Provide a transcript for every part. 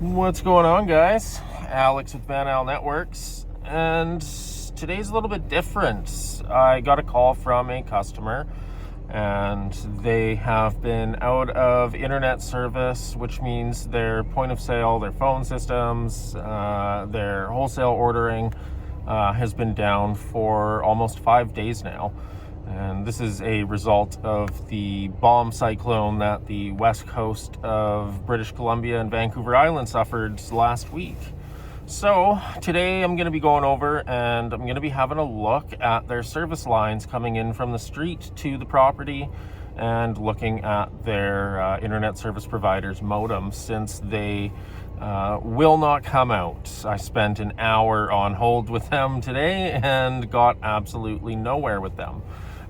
What's going on, guys? Alex with Van Al Networks, and today's a little bit different. I got a call from a customer, and they have been out of internet service, which means their point of sale, their phone systems, their wholesale ordering has been down for almost 5 days now. And this is a result of the bomb cyclone that the west coast of British Columbia and Vancouver Island suffered last week. So today I'm going to be going over and I'm going to be having a look at their service lines coming in from the street to the property and looking at their internet service provider's modem, since they will not come out. I spent an hour on hold with them today and got absolutely nowhere with them.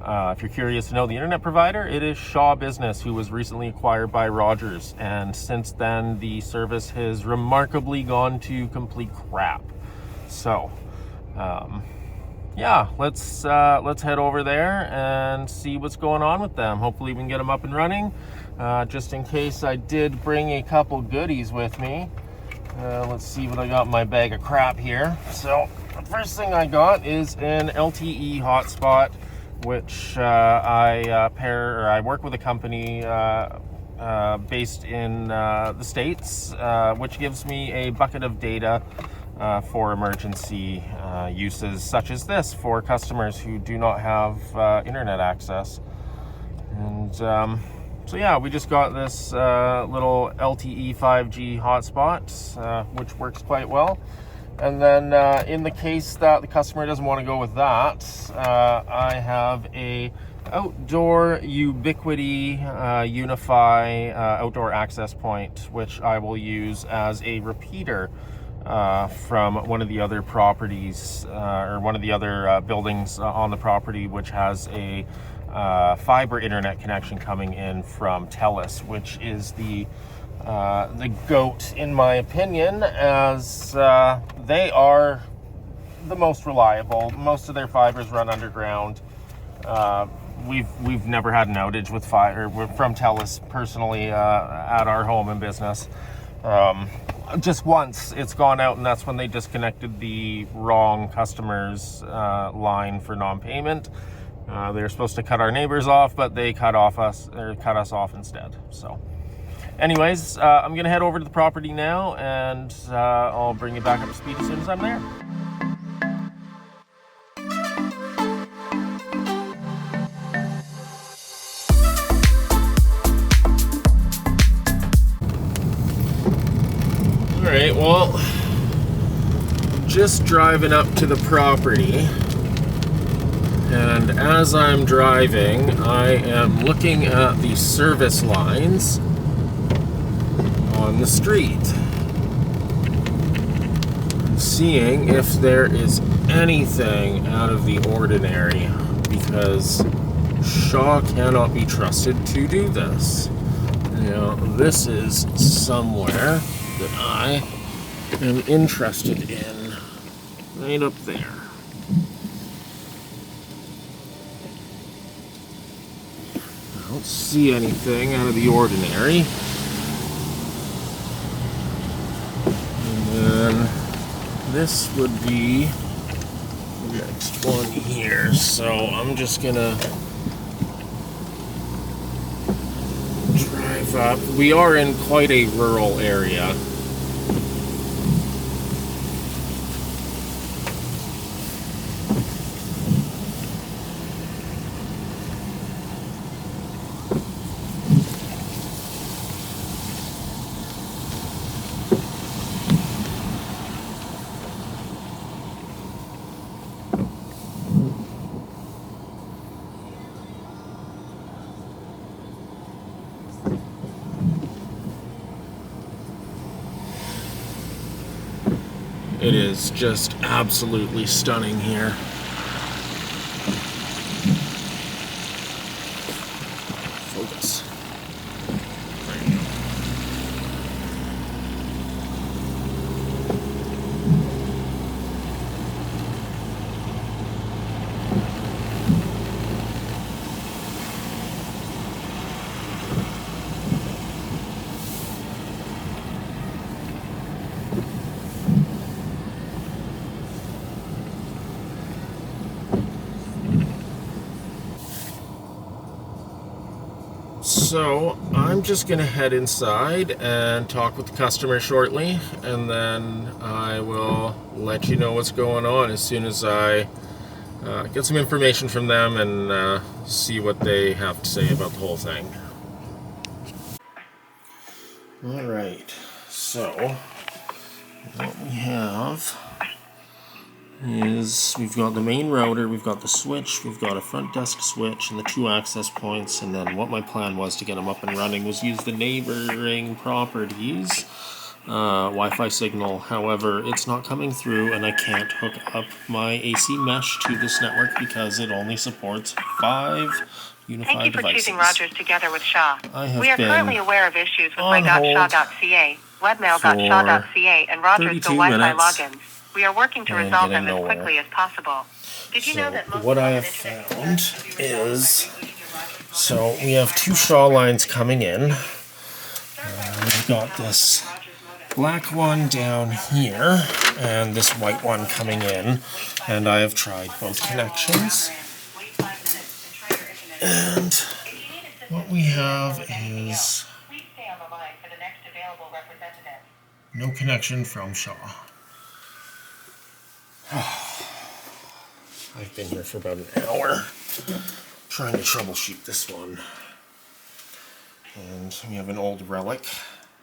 If you're curious to know the internet provider, it is Shaw Business, who was recently acquired by Rogers, and since then the service has remarkably gone to complete crap. So yeah, let's head over there and see what's going on with them. Hopefully we can get them up and running. Just in case, I did bring a couple goodies with me. Let's see what I got in my bag of crap here. So the first thing I got is an LTE hotspot, which I work with a company based in the States, which gives me a bucket of data for emergency uses such as this for customers who do not have internet access. And so yeah, we just got this little LTE 5G hotspot, which works quite well. And then in the case that the customer doesn't want to go with that, I have a outdoor Ubiquiti Unify outdoor access point, which I will use as a repeater from one of the other properties or one of the other buildings on the property, which has a fiber internet connection coming in from TELUS, which is the GOAT in my opinion, as they are the most reliable. Most of their fibers run underground. We've never had an outage with fiber from TELUS personally at our home and business. Just once it's gone out, and that's when they disconnected the wrong customer's line for non-payment. They were supposed to cut our neighbors off, but they cut us off instead. So anyways, I'm gonna head over to the property now, and I'll bring you back up to speed as soon as I'm there. All right, well, just driving up to the property, and as I'm driving, I am looking at the service lines on the street, seeing if there is anything out of the ordinary, because Shaw cannot be trusted to do this. Now, this is somewhere that I am interested in, right up there. I don't see anything out of the ordinary. And this would be the next one here. So I'm just gonna drive up. We are in quite a rural area. It is just absolutely stunning here. Focus. There you go. So I'm just gonna head inside and talk with the customer shortly, and then I will let you know what's going on as soon as I get some information from them and see what they have to say about the whole thing. All right, so what we have is we've got the main router, we've got the switch, we've got a front desk switch and the 2 access points, and then what my plan was to get them up and running was use the neighboring properties Wi-Fi signal. However, it's not coming through and I can't hook up my AC mesh to this network because it only supports 5 unified Thank you for devices. choosing Rogers together with Shaw. We are currently aware of issues with on my.shaw.ca, webmail.shaw.ca, and Rogers Go Wi-Fi logins. We are working to resolve them as quickly as possible. Did you know that most what I have found is, so we have 2 Shaw lines coming in. We've got this black one down here and this white one coming in, and I have tried both connections. And what we have is no connection from Shaw. I've been here for about an hour trying to troubleshoot this one. And we have an old relic,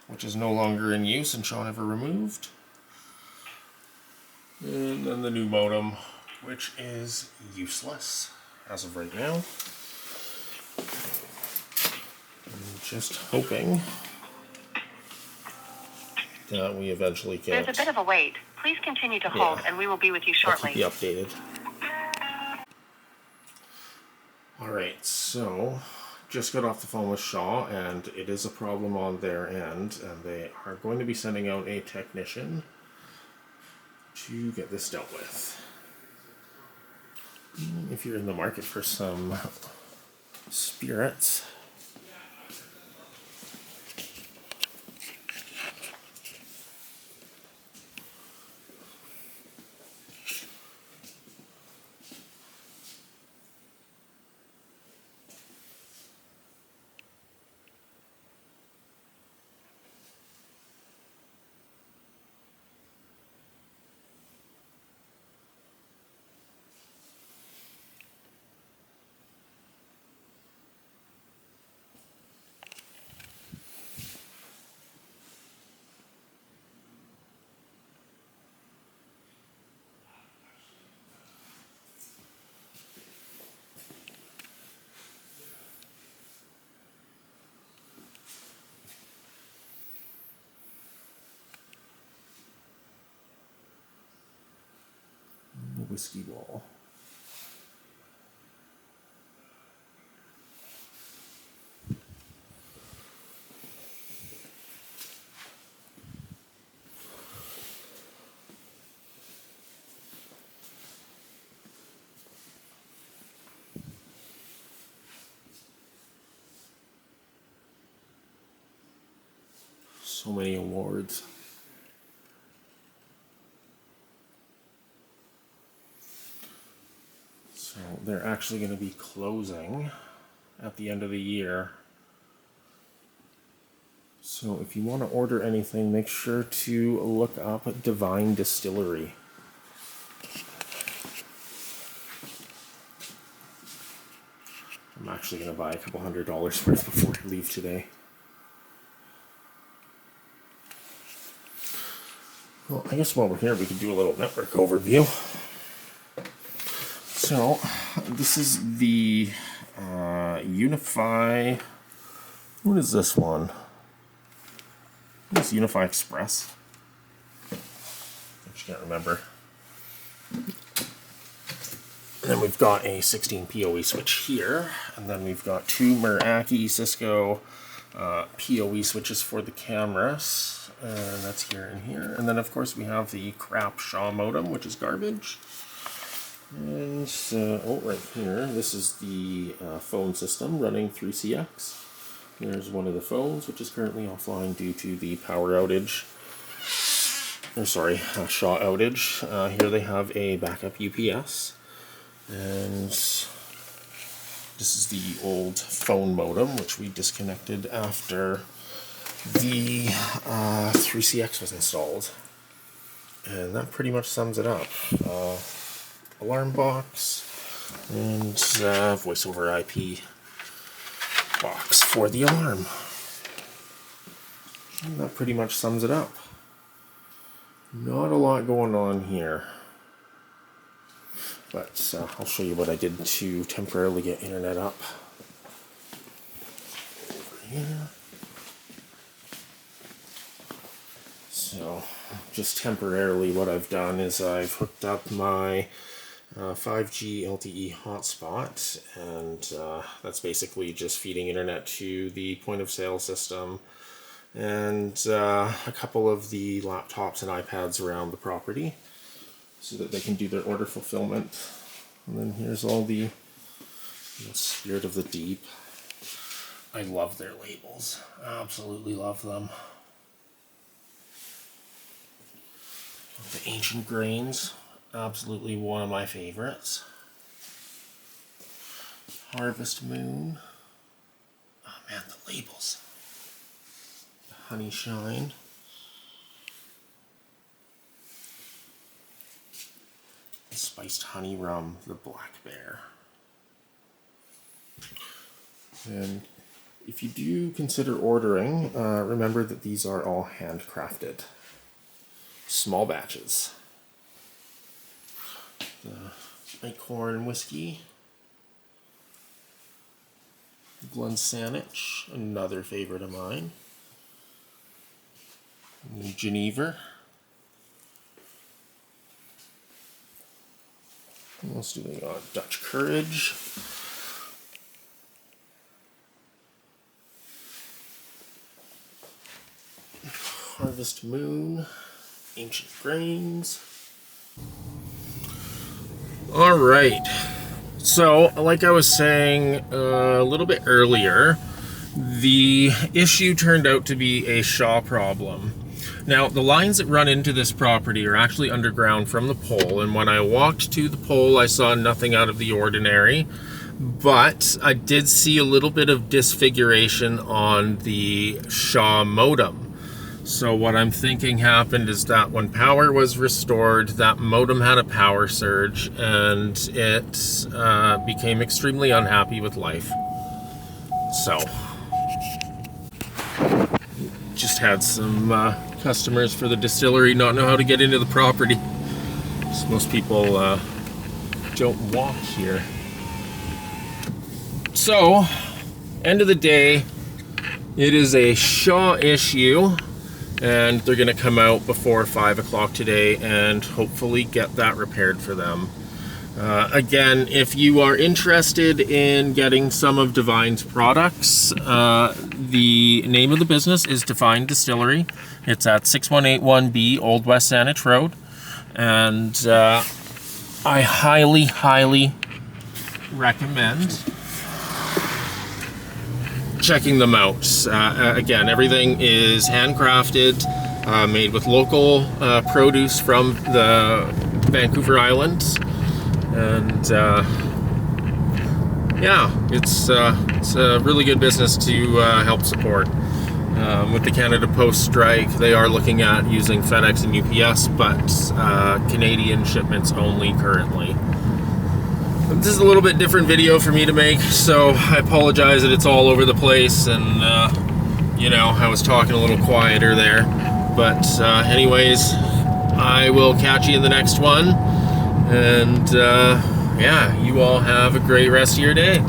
which is no longer in use and Shaw never removed. And then the new modem, which is useless as of right now. I'm just hoping that we eventually get... There's a bit of a wait. Please continue to hold and we will be with you shortly. I'll keep you updated. Alright, so just got off the phone with Shaw, and it is a problem on their end, and they are going to be sending out a technician to get this dealt with. If you're in the market for some spirits, whiskey wall. So many awards. So they're actually going to be closing at the end of the year. So if you want to order anything, make sure to look up Divine Distillery. I'm actually going to buy a couple $100 worth before I leave today. Well, I guess while we're here, we could do a little network overview. So, this is the Unify. What is this one? This Unify Express. I can't remember. And then we've got a 16 PoE switch here, and then we've got 2 Meraki Cisco PoE switches for the cameras, and that's here and here. And then of course we have the crap Shaw modem, which is garbage. And so, right here, this is the phone system running 3CX. There's one of the phones, which is currently offline due to the power outage. Shaw outage. Here they have a backup UPS. And This is the old phone modem, which we disconnected after the 3CX was installed. And that pretty much sums it up. Alarm box and voice over IP box for the alarm. And that pretty much sums it up. Not a lot going on here. But I'll show you what I did to temporarily get internet up. Over here. So, just temporarily what I've done is I've hooked up my 5G LTE hotspot, and that's basically just feeding internet to the point of sale system and a couple of the laptops and iPads around the property so that they can do their order fulfillment. And then here's all the Spirit of the Deep. I love their labels. I absolutely love them. The Ancient Grains, absolutely one of my favorites. Harvest Moon. Oh man, the labels. The Honey Shine. The Spiced Honey Rum, the Black Bear. And if you do consider ordering, remember that these are all handcrafted. Small batches. The Acorn Whiskey. Glensanich, another favorite of mine. Geneva. What else do we got? Dutch Courage. Harvest Moon. Ancient Grains. All right. So, like I was saying a little bit earlier, the issue turned out to be a Shaw problem. Now, the lines that run into this property are actually underground from the pole, and when I walked to the pole, I saw nothing out of the ordinary, but I did see a little bit of disfiguration on the Shaw modem. So what I'm thinking happened is that when power was restored, that modem had a power surge, and it became extremely unhappy with life. So, just had some customers for the distillery not know how to get into the property. So most people don't walk here. So, end of the day, it is a Shaw issue. And they're going to come out before 5 o'clock today and hopefully get that repaired for them. Again, if you are interested in getting some of Divine's products, the name of the business is Divine Distillery. It's at 6181B Old West Saanich Road. And I highly, highly recommend checking them out. Again, everything is handcrafted, made with local produce from the Vancouver Islands, and yeah, it's a really good business to help support. With the Canada Post strike, they are looking at using FedEx and UPS, but Canadian shipments only currently. This is a little bit different video for me to make, so I apologize that it's all over the place, and you know, I was talking a little quieter there. But anyways, I will catch you in the next one, and yeah, you all have a great rest of your day.